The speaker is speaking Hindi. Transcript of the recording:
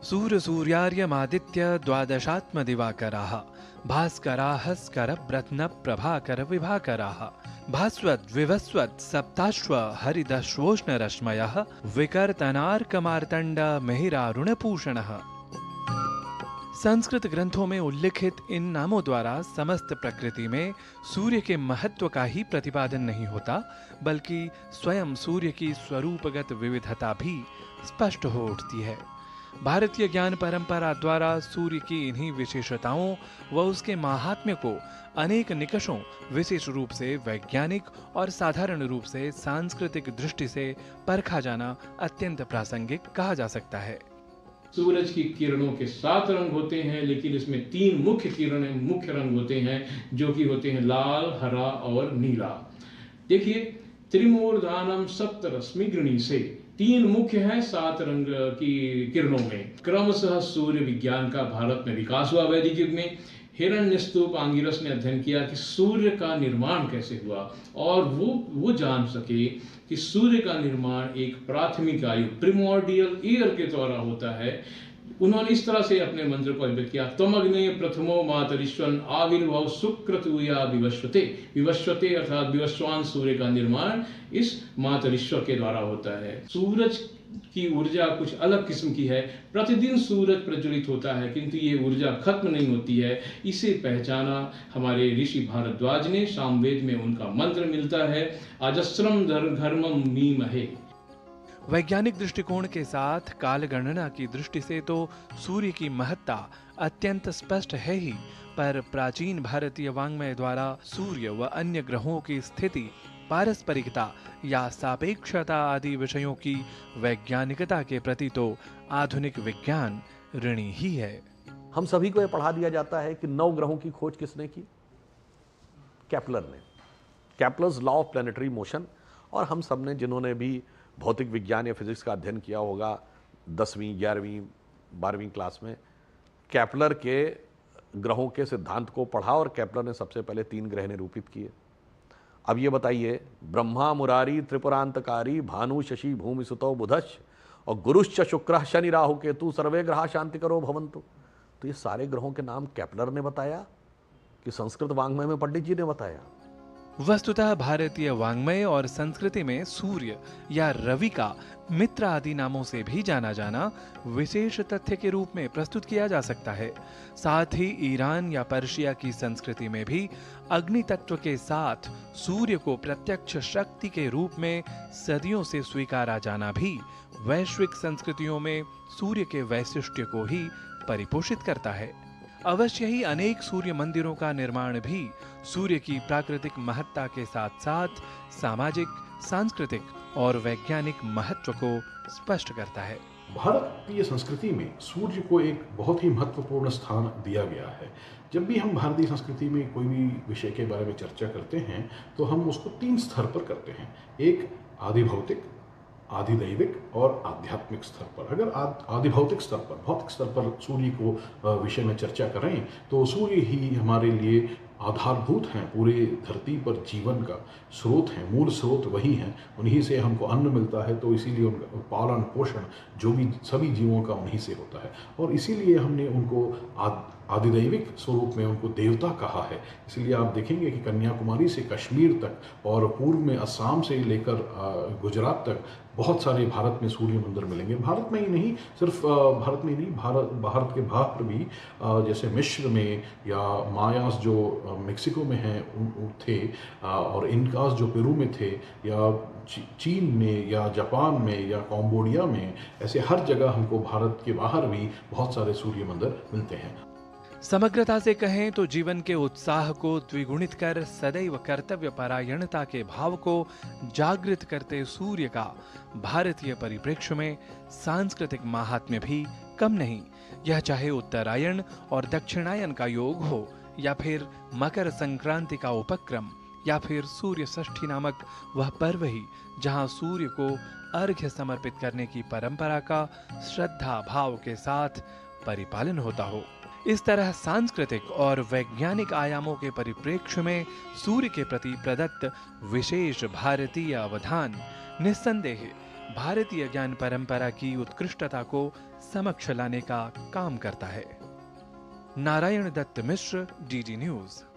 सूर्यार्यमादित्य द्वादशात्म दिवाकराः भास्कराः स्करब्रत्न प्रभाकर विभाकराः भास्वत् विवस्वत् सप्ताश्व हरिदश्वोष्ण रश्मयः विकर्तनार्कमार्तण्ड महिरारुणपूषणः। संस्कृत ग्रंथों में उल्लिखित इन नामों द्वारा समस्त प्रकृति में सूर्य के महत्व का ही प्रतिपादन नहीं होता, बल्कि स्वयं सूर्य की स्वरूपगत विविधता भी स्पष्ट हो उठती है। भारतीय ज्ञान परंपरा द्वारा सूर्य की इन्हीं विशेषताओं व उसके महात्म्य को अनेक निकषों, विशेष रूप से वैज्ञानिक और साधारण रूप से सांस्कृतिक दृष्टि से परखा जाना अत्यंत प्रासंगिक कहा जा सकता है। सूरज की किरणों के 7 रंग होते हैं, लेकिन इसमें 3 मुख्य रंग होते हैं, जो कि होते हैं लाल, हरा और नीला। देखिए, त्रिमूर्धानम सप्तरश्मि गृणी से 3 मुख्य हैं 7 रंग की किरणों में। क्रमशः सूर्य विज्ञान का भारत में विकास हुआ वैदिक युग में। हिरण्यस्तूप आंगिरस ने अध्ययन किया कि सूर्य का निर्माण कैसे हुआ, और वो जान सके कि सूर्य का निर्माण एक प्राथमिक आयु प्रिमोर्डियल ईयर के द्वारा होता है। उन्होंने इस तरह से अपने मंत्र को अभिव्यक्त किया, तमग्ने प्रथमो मातरिश्वन आविर्भव शुक्रतुया विवस्वते। विवस्वते अर्थात विवस्वान सूर्य का निर्माण इस मातरिश्व के द्वारा होता है। सूरज की ऊर्जा कुछ अलग किस्म की है। प्रतिदिन सूरज प्रज्वलित होता है, किंतु ये ऊर्जा खत्म नहीं होती है। इसे पहचाना हमारे ऋषि भारद्वाज ने। सामवेद में उनका मंत्र मिलता है, अजस्रम धर्मम मीमहे। वैज्ञानिक दृष्टिकोण के साथ काल गणना की दृष्टि से तो सूर्य की महत्ता अत्यंत स्पष्ट है ही, पर प्राचीन भारतीय वाङ्मय द्वारा सूर्य व अन्य ग्रहों की स्थिति, पारस्परिकता या सापेक्षता आदि विषयों की वैज्ञानिकता के प्रति तो आधुनिक विज्ञान ऋणी ही है। हम सभी को यह पढ़ा दिया जाता है कि 9 ग्रहों की खोज किसने की? केपलर ने। Kepler's law of planetary motion. और हम सब ने, जिन्होंने भी भौतिक विज्ञान या फिजिक्स का अध्ययन किया होगा 10वीं, 11वीं, 12वीं क्लास में, केपलर के ग्रहों के सिद्धांत को पढ़ा और केपलर ने सबसे पहले 3 ग्रह निरूपित किए। अब ये बताइए, ब्रह्मा मुरारी त्रिपुरांतकारी भानु शशि भूमि सुतो बुधश्च और गुरुश्च शुक्र शनि राहु केतु सर्वे ग्रह शांति करो भवंतु। तो ये सारे ग्रहों के नाम केपलर ने बताया कि संस्कृत वाङ्मय में पंडित जी ने बताया? वस्तुतः भारतीय वाङ्मय और संस्कृति में सूर्य या रवि का मित्र आदि नामों से भी जाना जाना विशेष तथ्य के रूप में प्रस्तुत किया जा सकता है। साथ ही ईरान या पर्शिया की संस्कृति में भी अग्नि तत्व के साथ सूर्य को प्रत्यक्ष शक्ति के रूप में सदियों से स्वीकारा जाना भी वैश्विक संस्कृतियों में सूर्य के वैशिष्ट्य को ही परिपोषित करता है। अवश्य ही अनेक सूर्य मंदिरों का निर्माण भी सूर्य की प्राकृतिक महत्ता के साथ साथ सामाजिक, सांस्कृतिक और वैज्ञानिक महत्व को स्पष्ट करता है। भारतीय संस्कृति में सूर्य को एक बहुत ही महत्वपूर्ण स्थान दिया गया है। जब भी हम भारतीय संस्कृति में कोई भी विषय के बारे में चर्चा करते हैं तो हम उसको 3 स्तर पर करते हैं। एक आदि भौतिक, आधिदैविक और आध्यात्मिक स्तर पर। अगर आधिभौतिक स्तर पर, भौतिक स्तर पर सूर्य को विषय में चर्चा करें तो सूर्य ही हमारे लिए आधारभूत हैं, पूरे धरती पर जीवन का स्रोत हैं, मूल स्रोत वही हैं। उन्हीं से हमको अन्न मिलता है, तो इसीलिए उनका पालन पोषण जो भी सभी जीवों का उन्हीं से होता है। और इसीलिए हमने उनको आदिदैविक स्वरूप में उनको देवता कहा है। इसलिए आप देखेंगे कि कन्याकुमारी से कश्मीर तक और पूर्व में असम से लेकर गुजरात तक बहुत सारे भारत में सूर्य मंदिर मिलेंगे। भारत में ही नहीं, सिर्फ भारत में ही नहीं, भारत के बाहर भी, जैसे मिस्र में या मायास जो मेक्सिको में हैं थे, और इनकास जो पेरू में थे, या चीन में या जापान में या कंबोडिया में, ऐसे हर जगह हमको भारत के बाहर भी बहुत सारे सूर्य मंदिर मिलते हैं। समग्रता से कहें तो जीवन के उत्साह को द्विगुणित कर सदैव कर्तव्य परायणता के भाव को जागृत करते सूर्य का भारतीय परिप्रेक्ष्य में सांस्कृतिक महात्म्य भी कम नहीं। यह चाहे उत्तरायण और दक्षिणायन का योग हो, या फिर मकर संक्रांति का उपक्रम, या फिर सूर्य षष्ठी नामक वह पर्व ही जहां सूर्य को अर्घ्य समर्पित करने की परंपरा का श्रद्धा भाव के साथ परिपालन होता हो। इस तरह सांस्कृतिक और वैज्ञानिक आयामों के परिप्रेक्ष्य में सूर्य के प्रति प्रदत्त विशेष भारतीय अवधान निस्संदेह भारतीय ज्ञान परंपरा की उत्कृष्टता को समक्ष लाने का काम करता है। नारायण दत्त मिश्र, डीडी न्यूज।